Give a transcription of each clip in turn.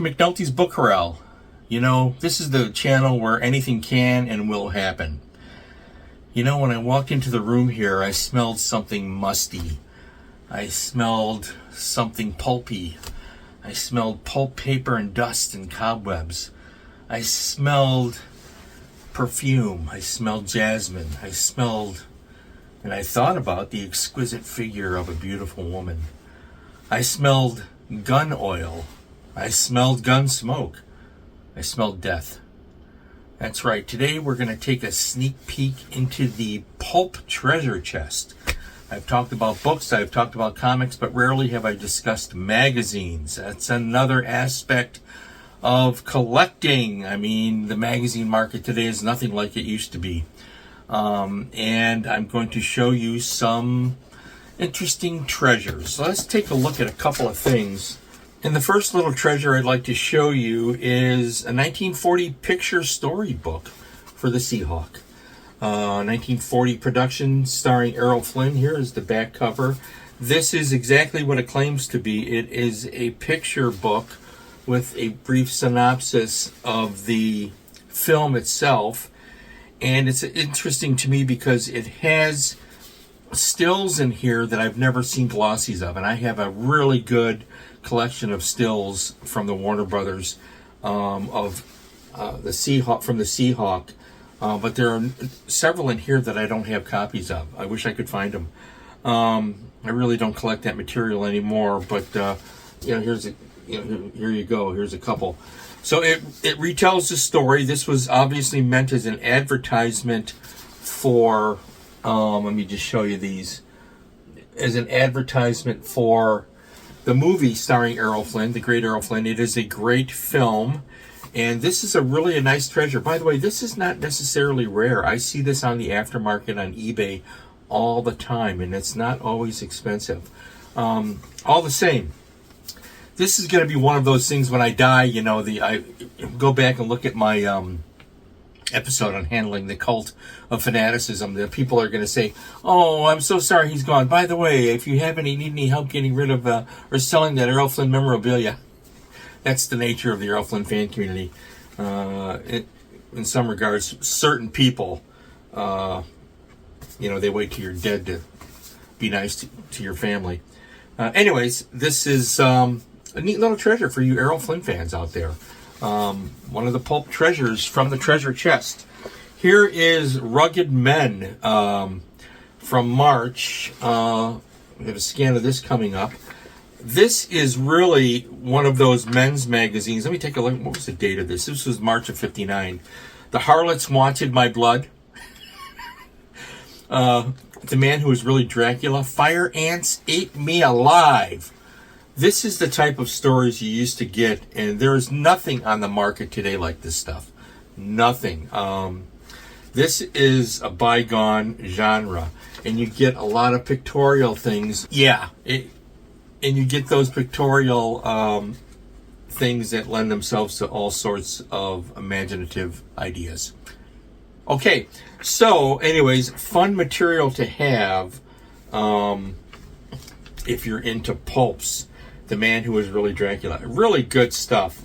McNulty's Book Corral. You know, this is the channel where anything can and will happen. You know, when I walked into the room here, I smelled something musty. I smelled something pulpy. I smelled pulp paper and dust and cobwebs. I smelled perfume. I smelled jasmine. I smelled, and I thought about the exquisite figure of a beautiful woman. I smelled gun oil. I smelled gun smoke. I smelled death. That's right. Today we're going to take a sneak peek into the Pulp treasure chest. I've talked about books, I've talked about comics, but rarely have I discussed magazines. That's another aspect of collecting. I mean, the magazine market today is nothing like it used to be. And I'm going to show you some interesting treasures. So let's take a look at a couple of things. And the first little treasure I'd like to show you is a 1940 picture storybook for the Seahawk. 1940 production starring Errol Flynn. Here is the back cover. This is exactly what it claims to be. It is a picture book with a brief synopsis of the film itself. And it's interesting to me because it has stills in here that I've never seen glossies of. And I have a really good collection of stills from the Warner Brothers of the Seahawk, from the Seahawk. But there are several in here that I don't have copies of. I wish I could find them. I really don't collect that material anymore. But here you go. Here's a couple. So it retells the story. This was obviously meant as an advertisement for. Let me just show you these. As an advertisement for the movie starring Errol Flynn, the great Errol Flynn. It is a great film. And this is really a nice treasure. By the way, this is not necessarily rare. I see this on the aftermarket on eBay all the time, and it's not always expensive. All the same, this is going to be one of those things when I die, you know, I go back and look at my episode on handling the cult of fanaticism. The people are going to say, "Oh, I'm so sorry he's gone. By the way, if you need any help getting rid of or selling that Errol Flynn memorabilia," that's the nature of the Errol Flynn fan community. In some regards, certain people, they wait till you're dead to be nice to your family. Anyways, this is a neat little treasure for you Errol Flynn fans out there. One of the Pulp treasures from the treasure chest. Here is Rugged Men from March. We have a scan of this coming up. This is really one of those men's magazines. Let me take a look. What was the date of this? This was March of '59. The Harlots Wanted My Blood. The Man Who Was Really Dracula. Fire Ants Ate Me Alive. This is the type of stories you used to get, and there is nothing on the market today like this stuff. Nothing. This is a bygone genre, and you get a lot of pictorial things. Yeah, and you get those pictorial things that lend themselves to all sorts of imaginative ideas. Okay, so anyways, fun material to have if you're into pulps. The Man Who Was Really Dracula. Really good stuff.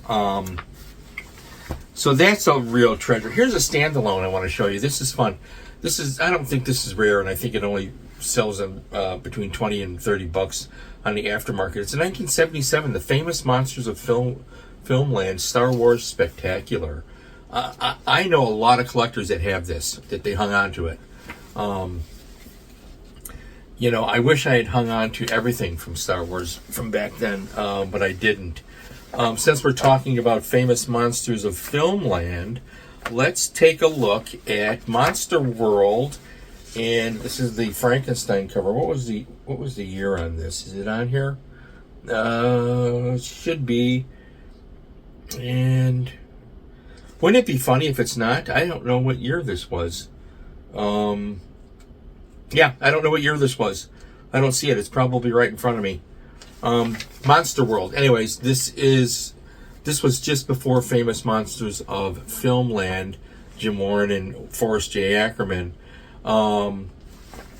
So that's a real treasure. Here's a standalone I want to show you. This is fun. I don't think this is rare, and I think it only sells them between 20 and 30 bucks on the aftermarket. It's a 1977, The Famous Monsters of Filmland Star Wars Spectacular. I know a lot of collectors that have this, that they hung on to it. I wish I had hung on to everything from Star Wars from back then, but I didn't. Since we're talking about Famous Monsters of Filmland, let's take a look at Monster World. And this is the Frankenstein cover. What was the year on this? Is it on here? It should be. And wouldn't it be funny if it's not? I don't know what year this was. Yeah, I don't know what year this was. I don't see it. It's probably right in front of me. Monster World. Anyways, this was just before Famous Monsters of Filmland. Jim Warren and Forrest J. Ackerman. On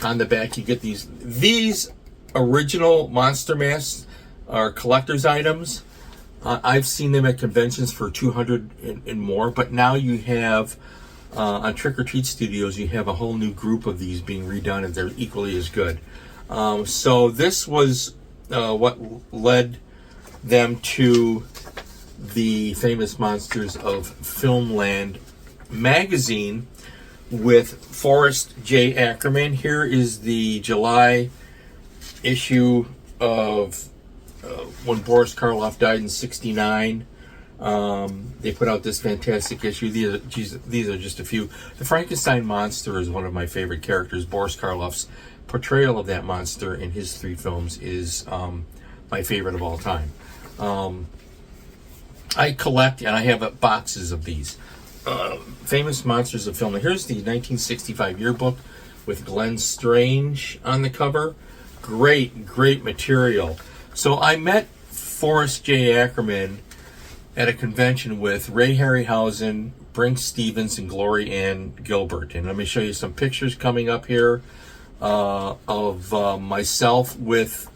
the back, you get these original Monster Masks are collector's items. I've seen them at conventions for 200 and more, but now you have on Trick or Treat Studios, you have a whole new group of these being redone, and they're equally as good. So this was what led them to the Famous Monsters of Filmland magazine with Forrest J. Ackerman. Here is the July issue of when Boris Karloff died in '69. They put out this fantastic issue. These are just a few. The Frankenstein monster is one of my favorite characters. Boris Karloff's portrayal of that monster in his 3 films is my favorite of all time. I collect, and I have boxes of these. Famous Monsters of Film. Now, here's the 1965 yearbook with Glenn Strange on the cover. Great, great material. So I met Forrest J. Ackerman at a convention with Ray Harryhausen, Brink Stevens, and Glory Ann Gilbert. And let me show you some pictures coming up here of myself with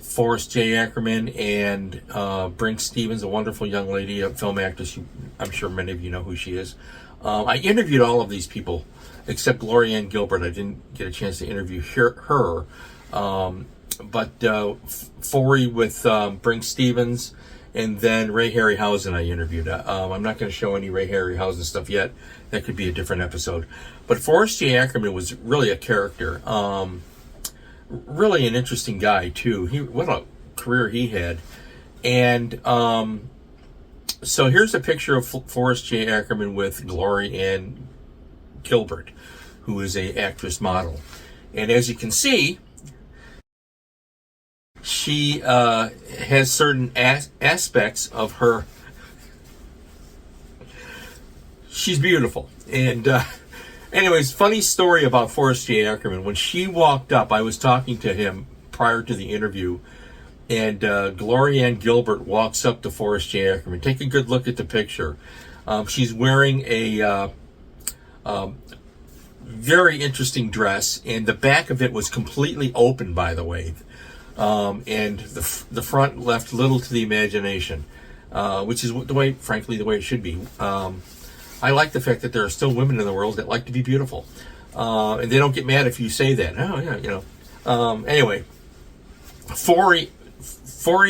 Forrest J. Ackerman and Brink Stevens, a wonderful young lady, a film actress. I'm sure many of you know who she is. I interviewed all of these people except Glory Ann Gilbert. I didn't get a chance to interview her. But Forey with Brink Stevens, and then Ray Harryhausen I interviewed. I'm not going to show any Ray Harryhausen stuff yet. That could be a different episode. But Forrest J. Ackerman was really a character. Really an interesting guy, too. What a career he had. And so here's a picture of Forrest J. Ackerman with Glory Ann Gilbert, who is a actress model. And as you can see, she has certain aspects of her. She's beautiful. And anyways, funny story about Forrest J. Ackerman. When she walked up, I was talking to him prior to the interview, and Glory Ann Gilbert walks up to Forrest J. Ackerman. Take a good look at the picture. She's wearing a very interesting dress, and the back of it was completely open, by the way. And the front left little to the imagination, which is frankly, the way it should be. I like the fact that there are still women in the world that like to be beautiful, and they don't get mad if you say that. Oh yeah, you know. Anyway, Forey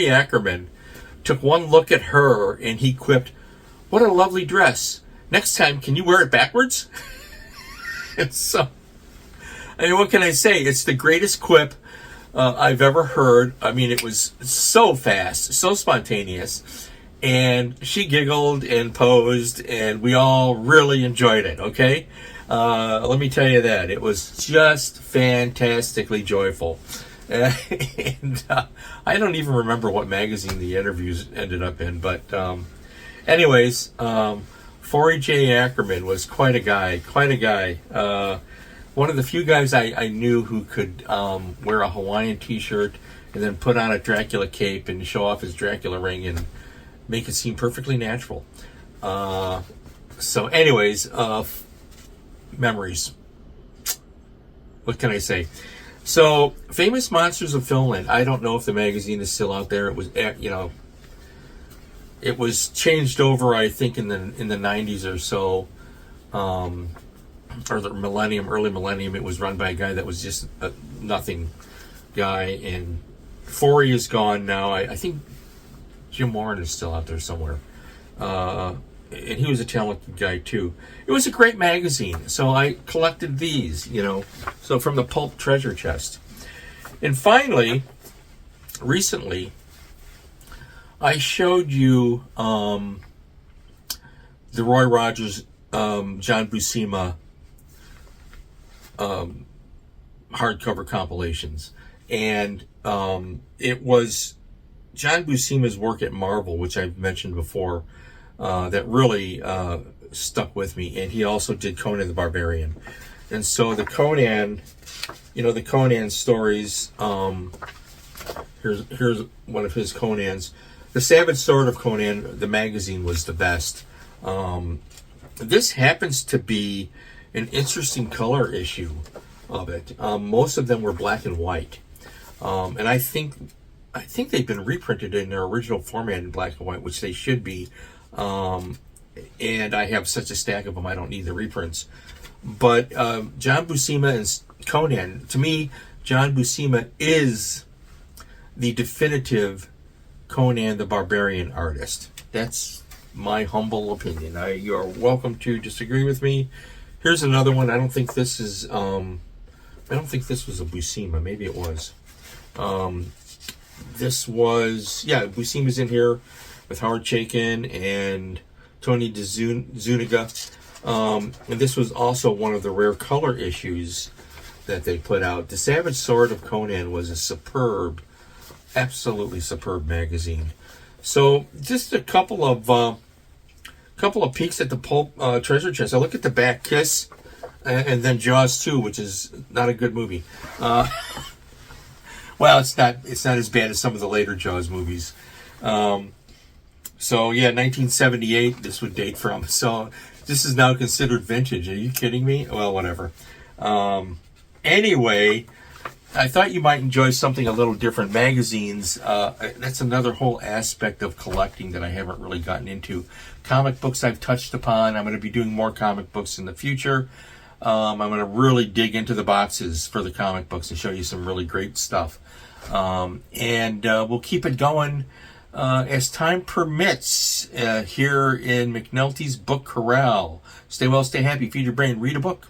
Ackerman took one look at her and he quipped, "What a lovely dress! Next time, can you wear it backwards?" And so, I mean, what can I say? It's the greatest quip I've ever heard. I mean, it was so fast, so spontaneous, and she giggled and posed, and we all really enjoyed it, okay? Let me tell you that. It was just fantastically joyful. And I don't even remember what magazine the interviews ended up in, but anyways, Forey J. Ackerman was quite a guy. One of the few guys I knew who could wear a Hawaiian t-shirt and then put on a Dracula cape and show off his Dracula ring and make it seem perfectly natural. So anyways, memories. What can I say? So, Famous Monsters of Filmland. I don't know if the magazine is still out there. It was, it was changed over, I think, in the 90s or so. Or the early millennium. It was run by a guy that was just a nothing guy, and Forey is gone now. I think Jim Warren is still out there somewhere, and he was a talented guy too. It was a great magazine, so I collected these, so from the Pulp treasure chest. And finally, recently, I showed you the Roy Rogers, John Buscema hardcover compilations, and it was John Buscema's work at Marvel, which I've mentioned before, that really stuck with me. And he also did Conan the Barbarian, and so the Conan stories. Here's one of his Conans, The Savage Sword of Conan. The magazine was the best. This happens to be an interesting color issue of it. Most of them were black and white. And I think I think they've been reprinted in their original format in black and white, which they should be. And I have such a stack of them, I don't need the reprints. But John Buscema and Conan, to me, John Buscema is the definitive Conan the Barbarian artist. That's my humble opinion. You are welcome to disagree with me. Here's another one. I don't think this was a Buscema. Maybe it was. This was, Buscema's in here with Howard Chaykin and Tony DeZuniga. And this was also one of the rare color issues that they put out. The Savage Sword of Conan was a superb, absolutely superb magazine. So just a couple of peeks at the Pulp treasure chest. I look at the back, Kiss, and then Jaws 2, which is not a good movie. Well, it's not as bad as some of the later Jaws movies. So yeah, 1978. This would date from. So this is now considered vintage. Are you kidding me? Well, whatever. Anyway, I thought you might enjoy something a little different. Magazines, that's another whole aspect of collecting that I haven't really gotten into. Comic books I've touched upon. I'm going to be doing more comic books in the future. I'm going to really dig into the boxes for the comic books and show you some really great stuff. And we'll keep it going as time permits here in McNulty's Book Corral. Stay well, stay happy, feed your brain, read a book.